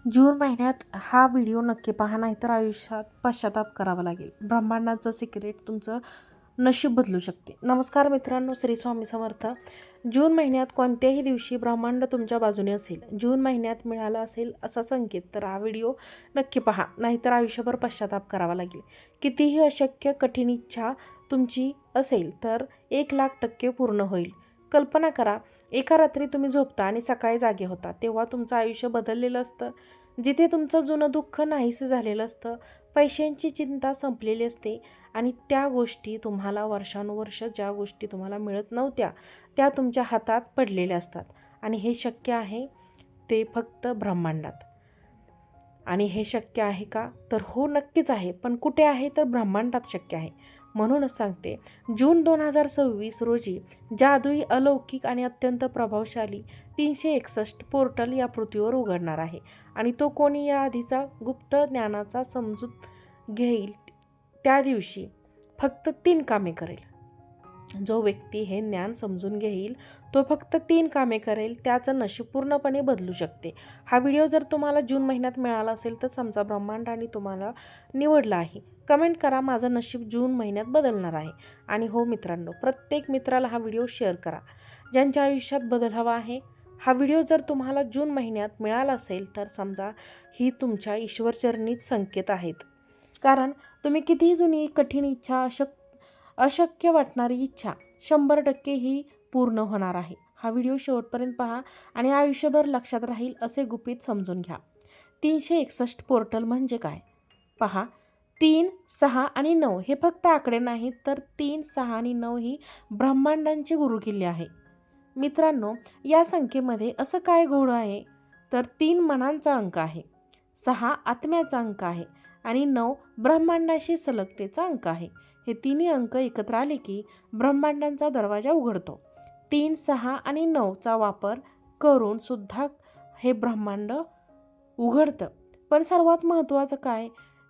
जून महिन्यात हा व्हिडिओ नक्की पहा, नाहीतर आयुष्यात पश्चाताप करावा लागेल. ब्रह्मांडाचं सिक्रेट तुमचं नशीब बदलू शकते. नमस्कार मित्रांनो, श्री स्वामी समर्थ. जून महिन्यात कोणत्याही दिवशी ब्रह्मांड तुमच्या बाजूने असेल, जून महिन्यात मिळाला असेल असा संकेत, तर हा व्हिडिओ नक्की पहा, नाहीतर आयुष्यभर पश्चाताप करावा लागेल. कितीही अशक्य कठीण इच्छा तुमची असेल तर 1,00,000% पूर्ण होईल. कल्पना करा, एका रात्री तुम्ही झोपता आणि सकाळी जागे होता, तेव्हा तुमचं आयुष्य बदललेलं असतं. जिथे तुमचं जुनं दुःख नाहीसं झालेलं असतं, पैशांची चिंता संपलेली असते आणि त्या गोष्टी तुम्हाला वर्षानुवर्ष ज्या गोष्टी तुम्हाला मिळत नव्हत्या त्या तुमच्या हातात पडलेल्या असतात. आणि हे शक्य आहे ते फक्त ब्रह्मांडात. आणि हे शक्य आहे का? तर हो, नक्कीच आहे. पण कुठे आहे? तर ब्रह्मांडात शक्य आहे. म्हणूनच सांगते, जून 2026 रोजी जादुई, अलौकिक आणि अत्यंत प्रभावशाली 361 पोर्टल या पृथ्वीवर उघडणार आहे. आणि तो कोणी या आधीचा गुप्त ज्ञानाचा समजूत घेईल त्या दिवशी फक्त 3 कामे करेल. जो व्यक्ती हे ज्ञान समजून घेईल तो फक्त 3 कामे करेल, त्याचं नशीब पूर्णपणे बदलू शकते. हा व्हिडिओ जर तुम्हाला जून महिन्यात मिळाला असेल तर समजा ब्रह्मांडाने तुम्हाला निवडलं आहे. कमेंट करा, माझं नशीब जून महिन्यात बदलणार आहे. आणि हो मित्रांनो, प्रत्येक मित्राला हा व्हिडिओ शेअर करा ज्यांच्या आयुष्यात बदल हवा आहे. हा व्हिडिओ जर तुम्हाला जून महिन्यात मिळाला असेल तर समजा ही तुमच्या ईश्वरचरणीच संकेत आहेत. कारण तुम्ही कितीही जुनी कठीण इच्छा, अशक्य वाटणारी इच्छा 100% ही पूर्ण होणार आहे. हा व्हिडिओ शेवटपर्यंत पहा आणि आयुष्यभर लक्षात राहील असे गुपित समजून घ्या. 361 पोर्टल म्हणजे काय? पहा, 3, 6 आणि 9 हे फक्त आकडे नाहीत, तर 3, 6 आणि 9 ही ब्रह्मांडांची गुरुकिल्ली आहे. मित्रांनो, या संख्येमध्ये असं काय घोळ आहे? तर 3 मनांचा अंक आहे, 6 आत्म्याचा अंक आहे आणि 9 ब्रह्मांडाशी सलगतेचा अंक आहे. हे तिन्ही अंक एकत्र आले की ब्रह्मांडांचा दरवाजा उघडतो. 3, 6 आणि 9चा वापर करून सुद्धा हे ब्रह्मांड उघडतं. पण सर्वात महत्त्वाचं काय?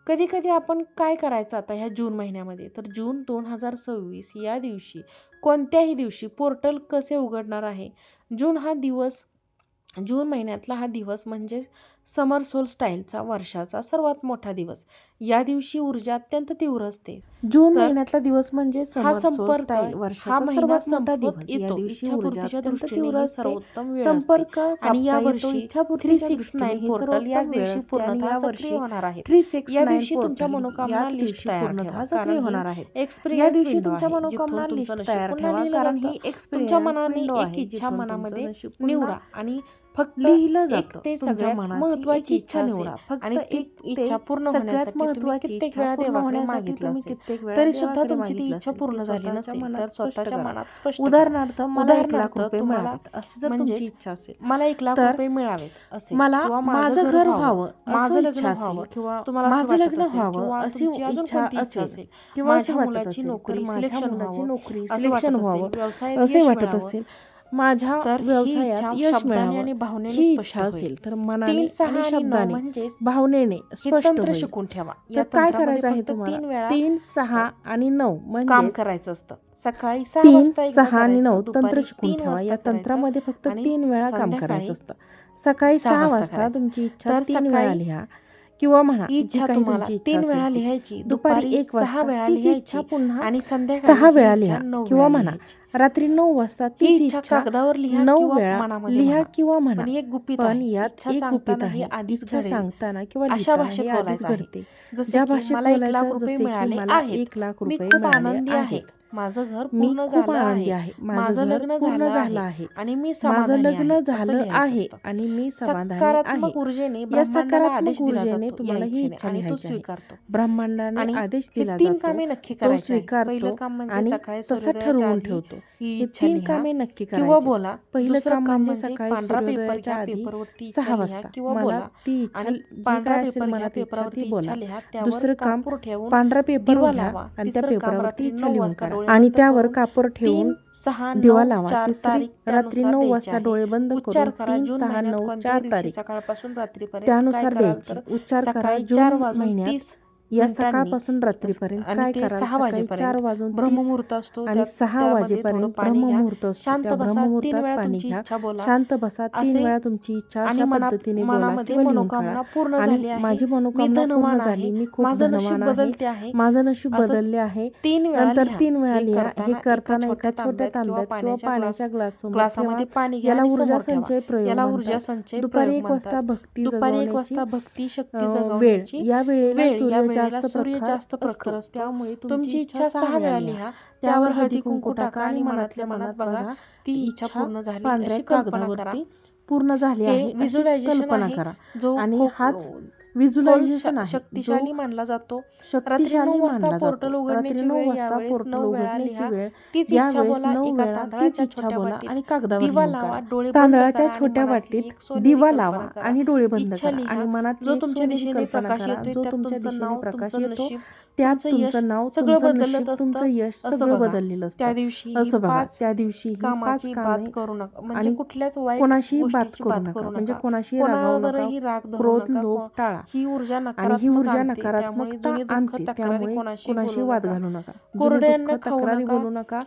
कधी कधी आपण काय करायचं आता ह्या जून महिन्यामध्ये? तर जून 2026 या दिवशी, कोणत्याही दिवशी पोर्टल कसे उघडणार आहे? जून महिन्यातला हा दिवस म्हणजे समर सोलस्टाईलचा, वर्षाचा सर्वात मोठा दिवस. या दिवशी ऊर्जा अत्यंत तीव्र असते. जून महिन्यातला दिवस म्हणजे समर सोलस्टाईल, वर्षाचा सर्वात मोठा दिवस. या दिवशी ऊर्जा अत्यंत तीव्र असते, संपर्क आणि या वर्षी 369 पोर्टल या दिवशी पूर्णतः सक्रिय होणार आहे. या दिवशी तुमच्या मनोकामना लिस्ट तयार ठेवा, सक्रिय होणार आहे. या दिवशी तुमच्या मनोकामना लिस्ट तयार ठेवा, कारण ही तुमच्या मनाने एक इच्छा मनामध्ये निवडा आणि फक्त लिहिलं जातं. ते सगळ्यात महत्त्वाची इच्छा निवडा. आणि एक इच्छा पूर्ण होण्यासाठी महत्त्वाची इच्छा पूर्ण होण्यासाठी तुम्ही कित्येक वेळा तरी सुद्धा तुमची ती इच्छा पूर्ण झाली नसेल तर स्वतःच्या मनात स्पष्ट करा. उदाहरणार्थ, मला 1,00,000 रुपये मिळावेत अशी जर तुमची इच्छा असेल, मला 1,00,000 रुपये मिळावेत असेल, मला माझं घर व्हावं, माझं लग्न व्हावं, किंवा माझं लग्न व्हावं अशी इच्छा असेल, किंवा माझ्या मुलाची नोकरी, माझ्या मुलाची नोकरी सिलेक्शन व्हावं, असे वाटत असेल, माझ्या व्यवसायात यश मिळावं आणि भावनेने ही इच्छा असेल, तर मनाने आणि शब्दाने भावनेने स्पष्ट शिकून ठेवा. तर काय करायचं आहे तुम्हाला? 3, 6 आणि 9 म्हणजे काम करायचं असतं. सकाळी 3, 6 आणि 9 तंत्र शिकून ठेवा. या तंत्रामध्ये फक्त 3 वेळा काम करायचं असतं. सकाळी 6 वाजता तुमची इच्छा 3 वेळा लिहा किंवा म्हणा इच्छा तुम्हाला 3 वेळा लिहायची. दुपारी 1 वाजता 6 वेळा लिहायची पुन्हा आणि संध्याकाळी 6 वेळा लिहा किंवा म्हणा रात्री 9 वाजता ती इच्छा कागदावर लिहा 9 वेळा लिहा किंवा म्हणा. एक गुपित, पण यात एक गुपित आहे. इच्छा सांगताना किंवा अशा भाषेत बोलायचं घडते, ज्या भाषेत बोलायचं, जसे की मला 1,00,000 रुपये मिळाले आहेत, माझं घर पूर्ण झालं आहे, माझं लग्न झालं आहे आणि मी समाधानी आहे आणि मी समाधानी आहे. ऊर्जेने या सकारात्मक ऊर्जेने तुम्हाला ही इच्छा लिहायची आहे. ब्रह्मांडाने आदेश दिला जातो, तो स्वीकारतो आणि तसं ठरवून ठेवतो. ही 3 कामे नक्की करायची. बोला, पहिलं काम म्हणजे सकाळी सूर्योदयाच्या आधी 6 वाजता मला ती इच्छा जी काय असेल मनात इच्छा ती बोला. दुसरं काम, पांढरा पेपर घ्या आणि त्या पेपरावरती इच्छा लिहून काढा आणि त्यावर कापूर ठेवून दिवा लावा. तिसरी, रात्री 9 वाजता डोळे बंद करून 3, 6, 9, 4 तारीख सकाळपासून रात्रीपर्यंत त्यानुसार द्यायची. उच्चार करा. जून महिन्यात या सकाळपासून रात्रीपर्यंत काय कराल? 6 वाजेपर्यंत 4 वाजून ब्रह्ममुहूर्त असतो आणि 6 वाजेपर्यंत ब्रह्ममुहूर्त असतो. शांत त्या बसा, 3 ब्रह्ममुहूर्तात वेळा पाणी तुमची घ्या, इच्छा बोला, शांत बसा, 3 वेळा तुमची इच्छा आणि अशा पद्धतीने बोला मनामध्ये किंवा लिहून मनोकामना काढा. पूर्ण आणि झाली आहे, माझी मी मनोकामना पूर्ण धनवान झाली, आहे, मी खूप माझं धनवान नशीब आहे, बदलते आहे, माझं नशीब असं बदलले आहे. 3 वेळा नंतर लिहा. 3 वेळा हे लिहा. हे करताना एका छोट्या तांब्यात तांब्यात किंवा पाण्याच्या ग्लाससमोर ठेवा. ग्लासामध्ये पाणी घ्या याला आणि ऊर्जा समोर ठेवा. संचय प्रयोग याला म्हणतात. ऊर्जा संचय दुपारी प्रयोग 1 वाजता म्हणतात. भक्ती दुपारी 1 जगवण्याची वाजता भक्ती शक्ती वेळ. जगवण्याची या वेळेला वेळ, सूर्य या वेळेला जास्त सूर्य प्रखर जास्त प्रखर असतो. त्यामुळे तुमची इच्छा 6 वेळा लिहा, त्यावर हळदी कुंकू टाका आणि मनातल्या मनात बघा ती इच्छा पूर्ण झाली पांढऱ्या अशी कल्पना करा. कागदावरती पूर्ण झाली आहे अशी व्हिज्युअलायझेशन कल्पना आहे, करा. जो आणि हाच व्हिज्युअलायझेशन आहे, शक्तिशाली मानला जातो. शक्तिशाली मानला पोर्टल जातो. रात्री उघडण्याची 9 वेळ, वाजता यावेळेस पोर्टल 9 वेळा उघडण्याची लिहा. वेळ, तीच इच्छा यावेळेस बोला. 9 एका वेळा तीच तांदळाच्या इच्छा छोट्या बोला वाटीत आणि कागदावर दिवा लिहून लावा, काढा. डोळे बंद तांदळाच्या करा आणि छोट्या मनातली वाटीत एक सोनेरी दिवा कल्पना लावा करा. आणि डोळे बंद इच्छा करा लिहा. आणि मनात जो एक तुमच्या सोनेरी दिशेने कल्पना प्रकाश करा. येतोय, जो त्यात तुमच्या तुमचं दिशेने नाव, प्रकाश तुमचं येतो, नशीब, त्यात तुमचं यश तुमचं नाव, सगळं तुमचं बदलत नशीब, असतं. तुमचं यश असं सगळं बघा. बदललेलं असतं. त्या दिवशी असं बघा. 5 त्या दिवशी ही 5 कामाची बात कामे करू नका, म्हणजे आणि कुठल्याच वाईट कोणाशी बात गोष्टीची करू नका, म्हणजे कोणाशी रागावू कोणावरही नका, राग धरू क्रोध नका. लोभ टाळा. ही ऊर्जा आणि ही ऊर्जा आणते. त्यामुळे नकारात्मकता जुनी दुःख आणते. तक्रारी त्यामुळे कोणाशी कोणाशी बोलू वाद नका. घालू नका, कोरडे जुनी अन्न दुःख खाऊ तक्रारी नका. बोलू नका,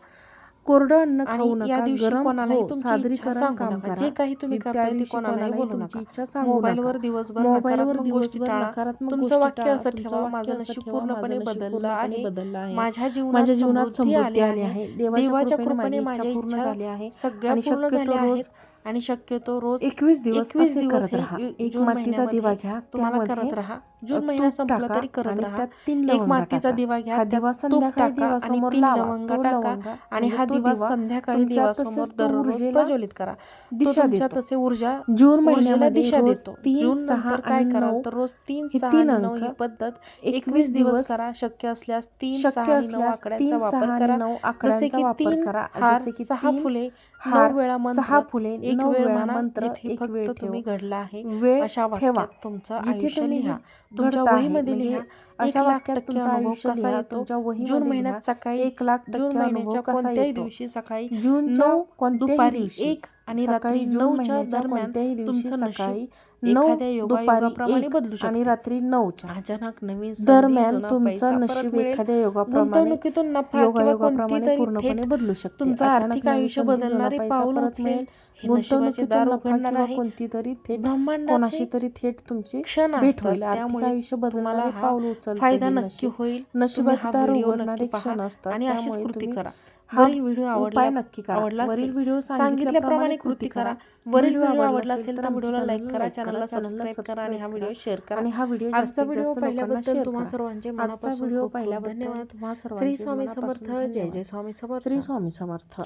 कोरडं अन्न आणि खाऊ या नका, दिवशी गरम कोणालाही तुमची इच्छा सादरीकरण सांगू काम नका. करा. जे काही तुम्ही त्या करताय ते दिवशी कोणालाही बोलू तुमची नका. इच्छा सांगू मोबाईलवर नका. दिवसभर मोबाईलवर नकारात्मक गोष्टी दिवसभर टाळा. नकारात्मक तुमचं गोष्टी वाक्य टाळा. असं तुमचं ठेवा, वाक्य माझं असं नशीब ठेवा, पूर्णपणे माझं नशीब बदललं पूर्णपणे आहे. बदललं आहे. माझ्या माझ्या जीवनात जीवनात समृद्धी आली आहे. आहे. देवाच्या कृपेने माझी कृपेने इच्छा माझ्या पूर्ण झाली आहे. सगळ्या आणि पूर्ण शक्यतो झाल्या रोज आहेत. आणि शक्यतो रोज 21 दिवस असे करत हे राहा. एक जून मातीचा दिवा महिन्यामध्ये घ्या, तुम्हाला त्यामध्ये करत राहा. जून महिना तूप संपला टाका तरी करत आणि राहा. त्यात 3 एक लवंगा मातीचा टाका. दिवा घ्या, हा त्यात दिवा तूप संध्याकाळी टाका आणि देवासमोर 3 लावा. लवंगा तो टाका लवंगा आणि म्हणजे हा तो दिवा दिवा संध्याकाळी तुमच्या देवासमोर तसेच तो दररोज ऊर्जेला प्रज्वलित करा. दिशा तो तुमच्या देतो. तसे ऊर्जा जून ऊर्जेला महिन्यामध्ये दिशा रोज देतो. 3, जून 6 नंतर काय आणि कराल 9 तर रोज 3, हे 6 तीन आणि 9 अंक ही पद्धत 21 21 दिवस दिवस करा. शक्य असल्यास 3, 6 शक्य आणि 9 असल्यास आकड्यांचा 3, 6 वापर आणि करा. 9 जसे आकड्यांचा की वापर 3 करा. हार, जसे की 6 3 फुले, 9 हार, वेळा 6 मंत्र, फुले, 1 9 वेळ वेळा म्हणा. मंत्र, जिथे 1 वेळ फक्त ठेव. तुम्ही घडला आहे वेळ अशा ठेवा. वाक्यात तुमचं जिथे आयुष्य तुम्ही लिहा. तुमच्या घडत आहे वहीमध्ये म्हणजे लिहा. अशा 1,00,000% वाक्यात तुमचं अनुभव आयुष्य कसा लिहा. येतो. तुमच्या जून वहीमध्ये लिहा. महिन्यात सकाळी 1,00,000% जून अनुभव महिन्याच्या कसा कोणत्याही येतो. दिवशी सकाळी जूनच्या 9 कोणत्याही दुपारी दिवशी 1 आणि सकाळी रात्री जून 9च्या महिन्याच्या दरम्यान कोणत्याही दिवशी तुमचं नशीब सकाळी 9 एखाद्या दुपारी योगायोगाप्रमाणे 1 बदलू शकते. आणि रात्री 9च्या अचानक नवीन संधी, दरम्यान जुना पैसा तुमचं परत नशीब मिळेल. एखाद्या योगाप्रमाणे गुंतवणुकीतून नफा किंवा योगायोगाप्रमाणे कोणतीतरी पूर्णपणे थेट बदलू शकते. तुमचं अचानक आर्थिक नवी आयुष्य संधी, जुना बदलणारी पैसा पाऊल परत उचलेल. मिळेल. हे नशिबाचे दार गुंतवणुकीतून नफा उघडणार किंवा आहे. कोणतीतरी थेट ब्रह्मांडाचे कोणाशी तरी थेट तुमची क्षण भेट असतात, होईल. आर्थिक त्यामुळे आयुष्य तुम्हाला बदलणारे हा पाऊल उचलते फायदा हे नक्की नशीब. होईल. तुम्ही नशिबाचे हा दार व्हिडिओ उघडणारे नक्की पहा क्षण असतात, आणि अशीच त्यामुळे कृती तुम्ही करा. हा वरील व्हिडिओ उपाय नक्की करा. आवडला वरील असेल व्हिडिओ सांगितल्याप्रमाणे कृती करा. वरील व्हिडिओ आवडला असेल तर आमच्या व्हिडिओला लाईक चॅनलला करा, लाईक करा, चॅनलला चॅनलला सबस्क्राईब करा आणि हा सबस्क्राईब व्हिडिओ करा. शेअर करा. आणि हा व्हिडिओ आजचा जास्तीत व्हिडिओ जास्त लोकांना पाहिल्याबद्दल शेअर तुम्हा करा. सर्वांचे आजचा मनापासून व्हिडिओ खूप खूप पाहिल्याबद्दल धन्यवाद. तुम्हा श्री सर्वांचे स्वामी मनापासून समर्थ. जय धन्यवाद. जय स्वामी समर्थ. श्री स्वामी समर्थ.